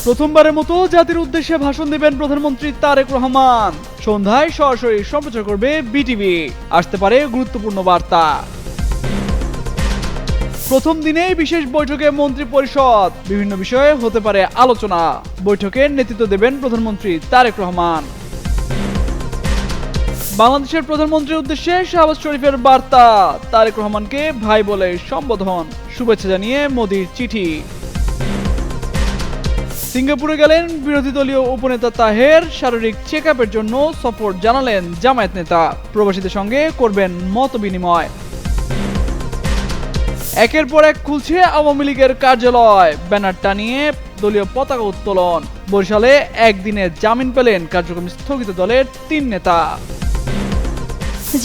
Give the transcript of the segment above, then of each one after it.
প্রথমবারের মতো জাতির উদ্দেশ্যে ভাষণ দেবেন প্রধানমন্ত্রী তারেক রহমান। সন্ধ্যায় সরাসরি সম্প্রচার করবে বিটিভি। আসতে পারে গুরুত্বপূর্ণ বার্তা। প্রথম দিনেই বিশেষ বৈঠকে মন্ত্রী পরিষদ, বিভিন্ন বিষয়ে হতে পারে আলোচনা। বৈঠকের নেতৃত্ব দেবেন প্রধানমন্ত্রী তারেক রহমান। বাংলাদেশের প্রধানমন্ত্রীর উদ্দেশ্যে শাহবাজ শরীফের বার্তা, তারেক রহমানকে ভাই বলে সম্বোধন, শুভেচ্ছা জানিয়ে মোদির চিঠি। সিঙ্গাপুরে গেলেন বিরোধী দলীয় উপনেতা তাহের, শারীরিক চেকআপের জন্য সফর জানালেন জামায়াত নেতা। প্রবাসীদের সঙ্গে করবেন মত বিনিময়। একের পর এক খুলছে আওয়ামী লীগের কার্যালয়, ব্যানার টানিয়ে দলীয় পতাকা উত্তোলন। বরিশালে একদিনের জামিন পেলেন কার্যক্রম স্থগিত দলের 3 নেতা।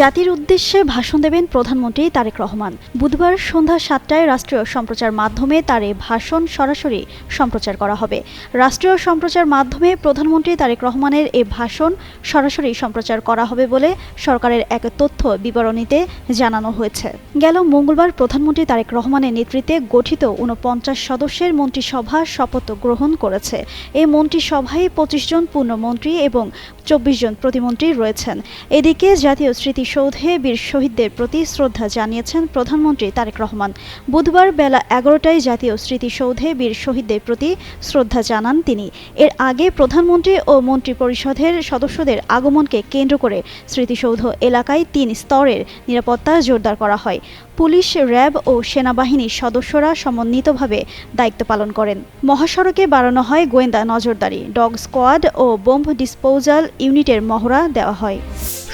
জাতির উদ্দেশ্যে ভাষণ দেবেন প্রধানমন্ত্রী তারেক রহমান। বুধবার সন্ধ্যা 7টায় রাষ্ট্রীয় সম্প্রচার মাধ্যমে তার এই ভাষণ সরাসরি সম্প্রচার করা হবে। রাষ্ট্রীয় সম্প্রচার মাধ্যমে প্রধানমন্ত্রী তারেক রহমানের এই ভাষণ সরাসরি সম্প্রচার করা হবে বলে সরকারের এক তথ্য বিবরণীতে জানানো হয়েছে। গেল মঙ্গলবার প্রধানমন্ত্রী তারেক রহমানের নেতৃত্বে গঠিত 49 সদস্যের মন্ত্রিসভা শপথ গ্রহণ করেছে। এই মন্ত্রিসভায় 25 জন পূর্ণমন্ত্রী এবং 24 জন প্রতিমন্ত্রী রয়েছেন। এদিকে জাতীয় স্মৃতিসৌধে বীর শহীদদের প্রতি শ্রদ্ধা জানিয়েছেন প্রধানমন্ত্রী তারেক রহমান। বুধবার বেলা 11টায় জাতীয় স্মৃতিসৌধে বীর শহীদদের প্রতি শ্রদ্ধা জানান তিনি। এর আগে প্রধানমন্ত্রী ও মন্ত্রিপরিষদের সদস্যদের আগমনকে কেন্দ্র করে স্মৃতিসৌধ এলাকায় 3 স্তরের নিরাপত্তা জোরদার করা হয়। পুলিশ, র্যাব ও সেনাবাহিনীর সদস্যরা সমন্বিতভাবে দায়িত্ব পালন করেন। মহাসড়কে বাড়ানো হয় গোয়েন্দা নজরদারি, ডগ স্কোয়াড ও বোম্ব ডিসপোজাল ইউনিটের মহড়া দেওয়া হয়।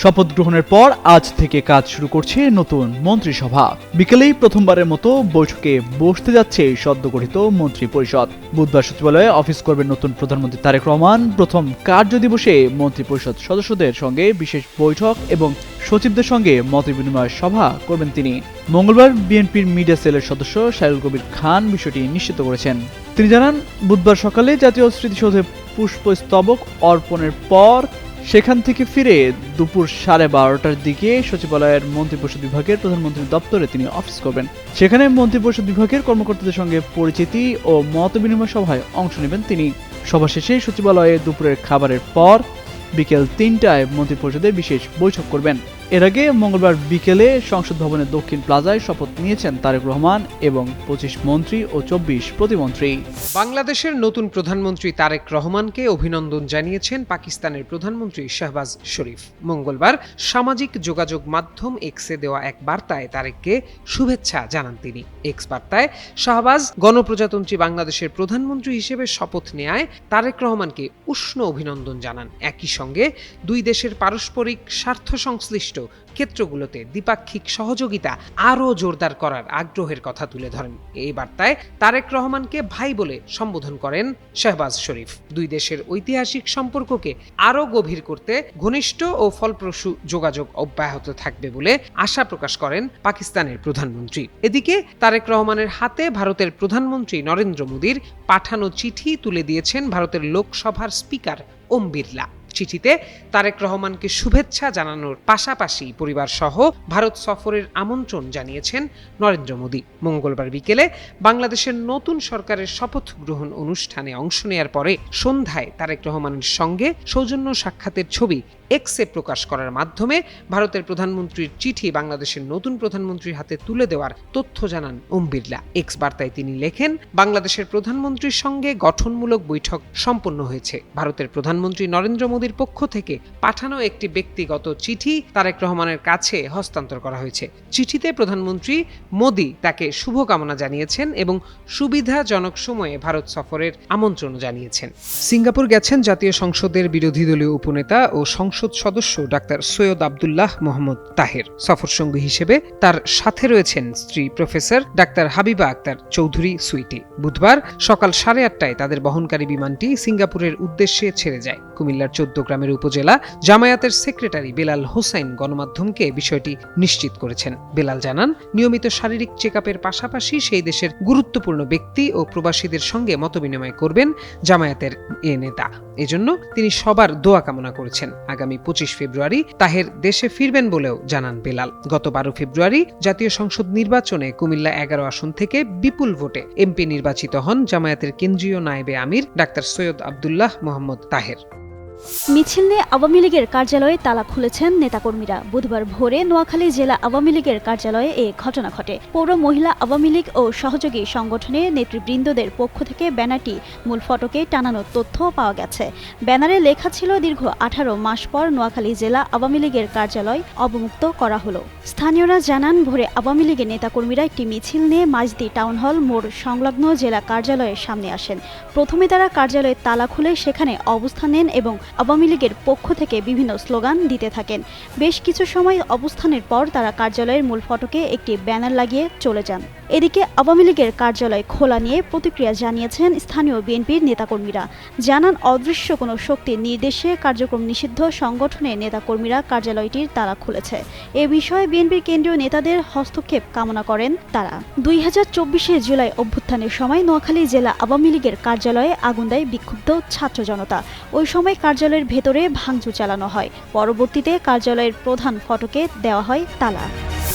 শপথ গ্রহণের পর আজ থেকে কাজ শুরু করছে নতুন মন্ত্রিসভা। বিকেলেই প্রথমবারের মতো বৈঠকে বসতে যাচ্ছে সদ্য গঠিত মন্ত্রী পরিষদ। বুধবার সচিবালয়ে অফিস করবেন নতুন প্রধানমন্ত্রী তারেক রহমান। প্রথম কার্য দিবসে মন্ত্রী পরিষদ সদস্যদের সঙ্গে বিশেষ বৈঠক এবং সচিবদের সঙ্গে মত বিনিময় সভা করবেন তিনি। মঙ্গলবার বিএনপির মিডিয়া সেলের সদস্য শায়রুল কবির খান বিষয়টি নিশ্চিত করেছেন। তিনি জানান, বুধবার সকালে জাতীয় স্মৃতিসৌধে পুষ্পস্তবক অর্পণের পর সেখান থেকে ফিরে দুপুর 12:30টার দিকে সচিবালয়ের মন্ত্রিপরিষদ বিভাগের প্রধানমন্ত্রীর দপ্তরে তিনি অফিস করবেন। সেখানে মন্ত্রিপরিষদ বিভাগের কর্মকর্তাদের সঙ্গে পরিচিতি ও মত বিনিময় সভায় অংশ নেবেন তিনি। সভা শেষে সচিবালয়ে দুপুরের খাবারের পর বিকেল 3টায় মন্ত্রিপরিষদে বিশেষ বৈঠক করবেন। এর আগে মঙ্গলবার বিকেলে সংসদ ভবনের দক্ষিণ প্লাজায় শপথ নিয়েছেন তারেক রহমান এবং 25 মন্ত্রী ও 24 প্রতিমন্ত্রী। বাংলাদেশের নতুন প্রধানমন্ত্রী তারেক রহমানকে অভিনন্দন জানিয়েছেন পাকিস্তানের প্রধানমন্ত্রী শাহবাজ শরীফ। মঙ্গলবার সামাজিক যোগাযোগ মাধ্যম এক্সে দেওয়া এক বার্তায় তারেককে শুভেচ্ছা জানান তিনি। এক্স বার্তায় শাহবাজ গণপ্রজাতন্ত্রী বাংলাদেশের প্রধানমন্ত্রী হিসেবে শপথ নেয়ায় তারেক রহমানকে উষ্ণ অভিনন্দন জানান। একই সঙ্গে দুই দেশের পারস্পরিক স্বার্থ সংশ্লিষ্ট ক্ষেত্রগুলোতে দ্বিপাক্ষিক সহযোগিতা আরও জোরদার করার আগ্রহের কথা তুলে ধরেন। এই বার্তায় তারেক রহমানকে ভাই বলে সম্বোধন করেন শাহবাজ শরীফ। দুই দেশের ঐতিহাসিক সম্পর্ককে আরও গভীর করতে ঘনিষ্ঠ ও ফলপ্রসূ যোগাযোগ অব্যাহত থাকবে বলে আশা প্রকাশ করেন পাকিস্তানের প্রধানমন্ত্রী। এদিকে তারেক রহমানের হাতে ভারতের প্রধানমন্ত্রী নরেন্দ্র মোদীর পাঠানো চিঠি তুলে দিয়েছেন ভারতের লোকসভার স্পিকার ওম বিড়লা। চিঠিতে তারেক রহমানকে শুভেচ্ছা জানানোর পাশাপাশি পরিবার সহ ভারত সফরের আমন্ত্রণ জানিয়েছেন নরেন্দ্র মোদী। মঙ্গলবার বিকেলে বাংলাদেশের নতুন সরকারের শপথ গ্রহণ অনুষ্ঠানে অংশ নেয়ার পরে সন্ধ্যায় তারেক রহমানের সঙ্গে সৌজন্য সাক্ষাতের ছবি এক্সে প্রকাশ করার মাধ্যমে ভারতের প্রধানমন্ত্রীর চিঠি বাংলাদেশের নতুন প্রধানমন্ত্রীর হাতে তুলে দেওয়ার তথ্য জানান ওম বিড়লা। এক্স বার্তায় তিনি লেখেন, বাংলাদেশের প্রধানমন্ত্রীর সঙ্গে গঠনমূলক বৈঠক সম্পন্ন হয়েছে। ভারতের প্রধানমন্ত্রী নরেন্দ্র মোদীর পক্ষ থেকে পাঠানো একটি ব্যক্তিগত চিঠি তারেক রহমানের কাছে হস্তান্তর করা হয়েছে। চিঠিতে প্রধানমন্ত্রী মোদী তাকে শুভকামনা জানিয়েছেন এবং সুবিধাজনক সময়ে ভারত সফরের আমন্ত্রণ জানিয়েছেন। সিঙ্গাপুর গেছেন জাতীয় সংসদের বিরোধী দলীয় উপনেতা ও সংসদ সদস্য ডাক্তার সৈয়দ আব্দুল্লাহ মোহাম্মদ তাহের। সফর সঙ্গী হিসেবে তার সাথে রয়েছেন স্ত্রী প্রফেসর ডাক্তার হাবিবা আক্তার চৌধুরী সুইটি। বুধবার সকাল 8:30টায় তাদের বহনকারী বিমানটি সিঙ্গাপুরের উদ্দেশ্যে ছেড়ে যায়। কুমিল্লার 14 চৌদ্দগ্রামের উপজেলা জামায়াতের সেক্রেটারি বেলাল হোসাইন গণমাধ্যমকে বিষয়টি নিশ্চিত করেছেন। বেলাল জানান, নিয়মিত শারীরিক চেকআপের পাশাপাশি সেই দেশের গুরুত্বপূর্ণ ব্যক্তি ও প্রবাসীদের সঙ্গে মতবিনিময় করবেন জামায়াতের এ নেতা। এজন্য তিনি সবার দোয়া কামনা করেছেন। আগামী 25 ফেব্রুয়ারি তাহের দেশে ফিরবেন বলেও জানান বেলাল। গত 12 ফেব্রুয়ারি জাতীয় সংসদ নির্বাচনে কুমিল্লা 11 আসন থেকে বিপুল ভোটে এমপি নির্বাচিত হন জামায়াতের কেন্দ্রীয় নায়েবে আমির ডাক্তার সৈয়দ আব্দুল্লাহ মোহাম্মদ তাহের। মিছিল নিয়ে আওয়ামী লীগের কার্যালয়ে তালা খুলেছেন নেতাকর্মীরা। বুধবার ভোরে নোয়াখালী জেলা আওয়ামী লীগের কার্যালয়ে এ ঘটনা ঘটে। পৌর মহিলা আওয়ামী লীগ ও সহযোগী সংগঠনের নেতৃবৃন্দদের পক্ষ থেকে ব্যানারটি মূল ফটকে টানানোর তথ্য পাওয়া গেছে। ব্যানারে লেখা ছিল, দীর্ঘ 18 মাস পর নোয়াখালী জেলা আওয়ামী লীগের কার্যালয় অবমুক্ত করা হলো। স্থানীয়রা জানান, ভোরে আওয়ামী লীগের নেতাকর্মীরা একটি মিছিল নিয়ে মাঝদি টাউন হল মোড় সংলগ্ন জেলা কার্যালয়ের সামনে আসেন। প্রথমে তারা কার্যালয়ের তালা খুলে সেখানে অবস্থান নেন এবং আওয়ামী লীগের পক্ষ থেকে বিভিন্ন স্লোগান দিতে থাকেন। বেশ কিছু সময় অবস্থানের পর তারা কার্যালয়ের মূল ফটকে একটি ব্যানার লাগিয়ে চলে যান। এদিকে আওয়ামী লীগের কার্যালয় খোলা নিয়ে প্রতিক্রিয়া জানিয়েছেন স্থানীয় বিএনপির নেতাকর্মীরা। জানান, অদৃশ্য কোনো শক্তির নির্দেশে কার্যক্রম নিষিদ্ধ সংগঠনের নেতাকর্মীরা কার্যালয়টির তালা খুলেছে। এ বিষয়ে বিএনপির কেন্দ্রীয় নেতাদের হস্তক্ষেপ কামনা করেন তারা। 2024 জুলাই অভ্যুত্থানের সময় নোয়াখালী জেলা আওয়ামী লীগের কার্যালয়ে আগুন দেয় বিক্ষুব্ধ ছাত্র জনতা। ওই সময় কার্যালয়ের ভেতরে ভাঙচুর চালানো হয়। পরবর্তীতে কার্যালয়ের প্রধান ফটকে দেওয়া হয় তালা।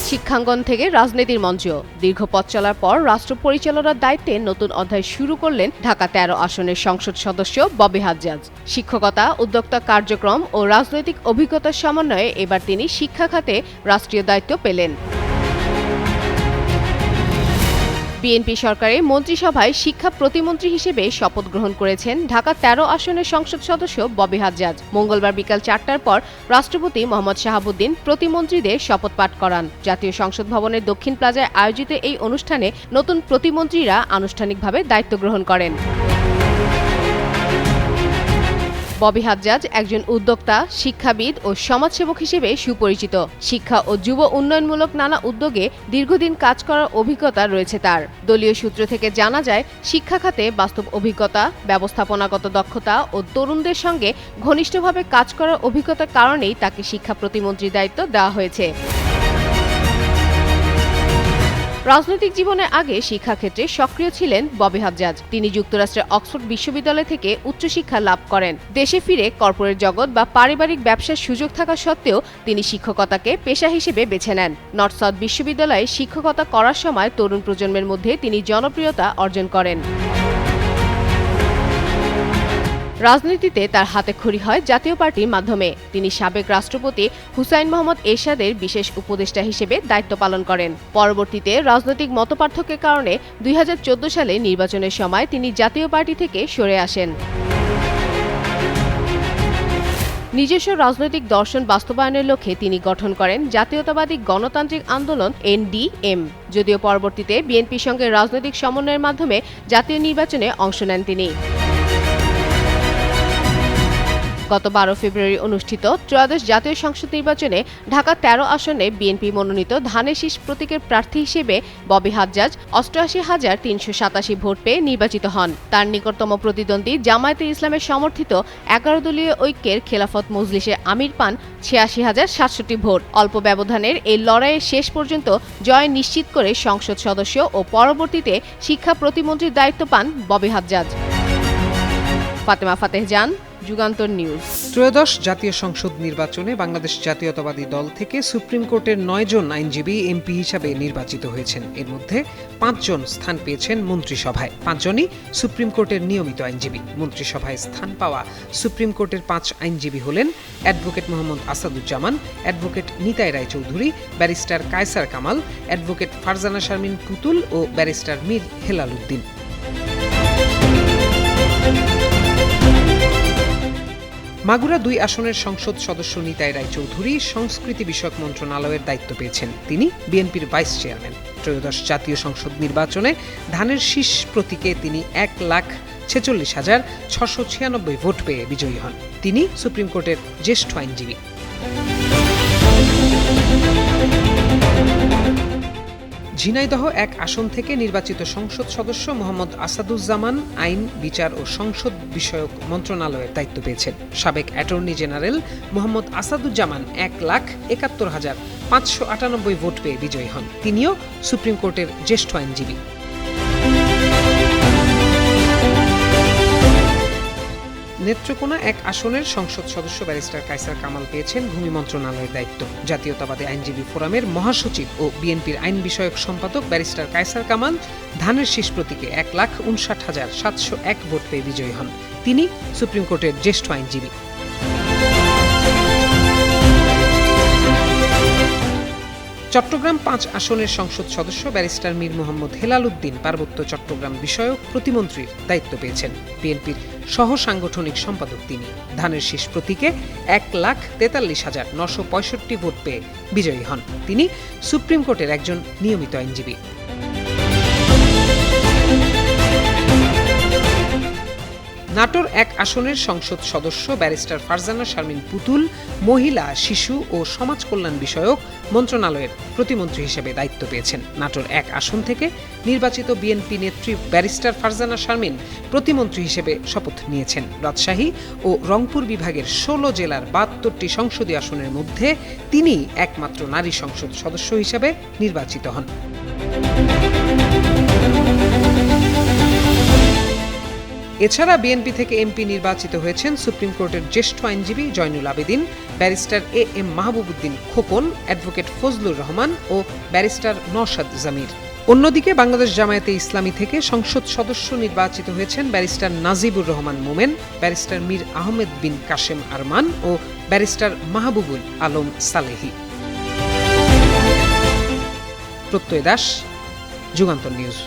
শিক্ষাঙ্গন থেকে রাজনীতির মঞ্চ। দীর্ঘ পথ চলার পর রাষ্ট্র পরিচালনার দায়িত্বে নতুন অধ্যায় শুরু করলেন ঢাকা 13 আসনের সংসদ সদস্য ববি হাজ্জাজ। শিক্ষকতা, উদ্যোক্তা কার্যক্রম ও রাজনৈতিক অভিজ্ঞতার সমন্বয়ে এবার তিনি শিক্ষা খাতে রাষ্ট্রীয় দায়িত্ব পেলেন। বিএনপি সরকারের মন্ত্রিসভায় শিক্ষা প্রতিমন্ত্রী হিসেবে শপথ গ্রহণ করেছেন ঢাকা 13 আসনের সংসদ সদস্য ববি হাজ্জাজ। মঙ্গলবার বিকাল 4টার পর রাষ্ট্রপতি মোহাম্মদ শাহাবুদ্দিন প্রতিমন্ত্রীদের শপথ পাঠ করান। জাতীয় সংসদ ভবনের দক্ষিণ প্লাজায় আয়োজিত এই অনুষ্ঠানে নতুন প্রতিমন্ত্রীরা আনুষ্ঠানিকভাবে দায়িত্ব গ্রহণ করেন। ববি হাজ্জাজ একজন উদ্যোক্তা, শিক্ষাবিদ ও সমাজসেবক হিসেবে সুপরিচিত। শিক্ষা ও যুব উন্নয়নমূলক নানা উদ্যোগে দীর্ঘদিন কাজ করার অভিজ্ঞতা রয়েছে তার। দলীয় সূত্র থেকে জানা যায়, শিক্ষা খাতে বাস্তব অভিজ্ঞতা, ব্যবস্থাপনাগত দক্ষতা ও তরুণদের সঙ্গে ঘনিষ্ঠভাবে কাজ করার অভিজ্ঞতার কারণেই তাকে শিক্ষা প্রতিমন্ত্রীর দায়িত্ব দেওয়া হয়েছে। রাজনৈতিক জীবনের আগে শিক্ষাক্ষেত্রে সক্রিয় ছিলেন ববি হাজ্জাজ। তিনি যুক্তরাষ্ট্রের অক্সফোর্ড বিশ্ববিদ্যালয় থেকে উচ্চশিক্ষা লাভ করেন। দেশে ফিরে কর্পোরেট জগৎ বা পারিবারিক ব্যবসার সুযোগ থাকা সত্ত্বেও তিনি শিক্ষকতাকে পেশা হিসেবে বেছে নেন। নর্থ সাউথ বিশ্ববিদ্যালয়ে শিক্ষকতা করার সময় তরুণ প্রজন্মের মধ্যে তিনি জনপ্রিয়তা অর্জন করেন। রাজনীতিতে তার হাতেখড়ি হয় জাতীয় পার্টির মাধ্যমে। তিনি সাবেক রাষ্ট্রপতি হুসাইন মোহাম্মদ এরশাদের বিশেষ উপদেষ্টা হিসেবে দায়িত্ব পালন করেন। পরবর্তীতে রাজনৈতিক মতপার্থক্যের কারণে 2014 সালে নির্বাচনের সময় তিনি জাতীয় পার্টি থেকে সরে আসেন। নিজস্ব রাজনৈতিক দর্শন বাস্তবায়নের লক্ষ্যে তিনি গঠন করেন জাতীয়তাবাদী গণতান্ত্রিক আন্দোলন NDM। যদিও পরবর্তীতে বিএনপির সঙ্গে রাজনৈতিক সমন্বয়ের মাধ্যমে জাতীয় নির্বাচনে অংশ নেন তিনি। গত 12 ফেব্রুয়ারি অনুষ্ঠিত ত্রয়োদশ জাতীয় সংসদ নির্বাচনে ঢাকা 13 আসনে বিএনপি মনোনীত ধানের শীষ প্রতীকের প্রার্থী হিসেবে ববি হাজ্জাজ 88,387 ভোট পেয়ে নির্বাচিত হন। তার নিকটতম প্রতিদ্বন্দ্বী জামায়াতে ইসলামের সমর্থিত 11 দলীয় ঐক্যের খেলাফত মজলিসের আমির পান 86,067 ভোট। অল্প ব্যবধানের এই লড়াইয়ে শেষ পর্যন্ত জয় নিশ্চিত করে সংসদ সদস্য ও পরবর্তীতে শিক্ষা প্রতিমন্ত্রীর দায়িত্ব পান ববি হাজ্জাজ। ফাতেমা ফাতেহজান, যুগান্তর নিউজ। ত্রয়োদশ জাতীয় সংসদ নির্বাচনে বাংলাদেশ জাতীয়তাবাদী দল থেকে সুপ্রিম কোর্টের 9 জন আইনজীবী এমপি হিসাবে নির্বাচিত হয়েছেন। এর মধ্যে 5 জন স্থান পেয়েছেন মন্ত্রিসভায়। 5 জনই সুপ্রিম কোর্টের নিয়মিত আইনজীবী। মন্ত্রিসভায় স্থান পাওয়া সুপ্রিম কোর্টের 5 আইনজীবী হলেন advocate Mohammad Asaduzzaman, advocate Nitai Roychowdhury, barrister Kaisar Kamal, advocate Farzana Sharmin Putul ও ব্যারিস্টার মীর হেলাল উদ্দিন। মাগুরা 2 আসনের সংসদ সদস্য নিতাই রায়চৌধুরী সংস্কৃতি বিষয়ক মন্ত্রণালয়ের দায়িত্ব পেয়েছেন। তিনি বিএনপির ভাইস চেয়ারম্যান। ত্রয়োদশ জাতীয় সংসদ নির্বাচনে ধানের শীষ প্রতীকে তিনি 1,46,696 ভোট পেয়ে বিজয়ী হন। তিনি সুপ্রিম কোর্টের জ্যেষ্ঠ আইনজীবী। ঝিনাইদহ 1 আসন থেকে নির্বাচিত সংসদ সদস্য মোহাম্মদ আসাদুজ্জামান আইন, বিচার ও সংসদ বিষয়ক মন্ত্রণালয়ের দায়িত্ব পেয়েছেন। সাবেক attorney general Mohammad Asaduzzaman 1,71,598 vote পেয়ে বিজয়ী হন। তিনিও সুপ্রিম কোর্টের জ্যেষ্ঠ আইনজীবী। নেত্রকোনা 1 আসনের সংসদ সদস্য ব্যারিস্টার কায়সার কামাল পেয়েছেন ভূমি মন্ত্রণালয়ের দায়িত্ব। জাতীয়তাবাদী আইনজীবী ফোরামের মহাসচিব ও বিএনপির আইন বিষয়ক সম্পাদক ব্যারিস্টার কায়সার কামাল ধানের শীষ প্রতীকে 1,59,701 ভোট পেয়ে বিজয়ী হন। তিনি সুপ্রিম কোর্টের জ্যেষ্ঠ আইনজীবী। চট্টগ্রাম 5 আসনের সংসদ সদস্য ব্যারিস্টার মীর মোহাম্মদ হেলাল উদ্দিন পার্বত্য চট্টগ্রাম বিষয়ক প্রতিমন্ত্রীর দায়িত্ব পেয়েছেন। বিএনপির সহ সাংগঠনিক সম্পাদক তিনি। ধানের শীষ প্রতীকে 1,43,965 ভোট পেয়ে বিজয়ী হন। তিনি সুপ্রিম কোর্টের একজন নিয়মিত আইনজীবী। নাটোর 1 আসনের সংসদ সদস্য ব্যারিস্টার ফারজানা শারমিন পুতুল মহিলা, শিশু ও সমাজ কল্যাণ বিষয়ক মন্ত্রণালয়ের প্রতিমন্ত্রী হিসেবে দায়িত্ব পেয়েছেন। নাটোর 1 আসন থেকে নির্বাচিত বিএনপি নেত্রী ব্যারিস্টার ফারজানা শারমিন প্রতিমন্ত্রী হিসেবে শপথ নিয়েছেন। রাজশাহী ও রংপুর বিভাগের 16 জেলার 72টি সংসদীয় আসনের মধ্যে তিনি একমাত্র নারী সংসদ সদস্য হিসেবে নির্বাচিত হন। এছাড়া বিএনপি থেকে এমপি নির্বাচিত হয়েছেন সুপ্রিম কোর্টের জ্যেষ্ঠ আইনজীবী Joynul Abedin, barrister AM Mahbubuddin Khokon, advocate Fazlur Rahman ও ব্যারিস্টার নওশাদ জামির। অন্যদিকে বাংলাদেশ জামায়াতে ইসলামী থেকে সংসদ সদস্য নির্বাচিত হয়েছেন ব্যারিস্টার নাজিবুর রহমান মোমেন, ব্যারিস্টার মীর আহমেদ বিন কাশেম আরমান ও ব্যারিস্টার মাহবুবুল আলম সালেহি। প্রত্যয় দাস, যুগান্তর নিউজ।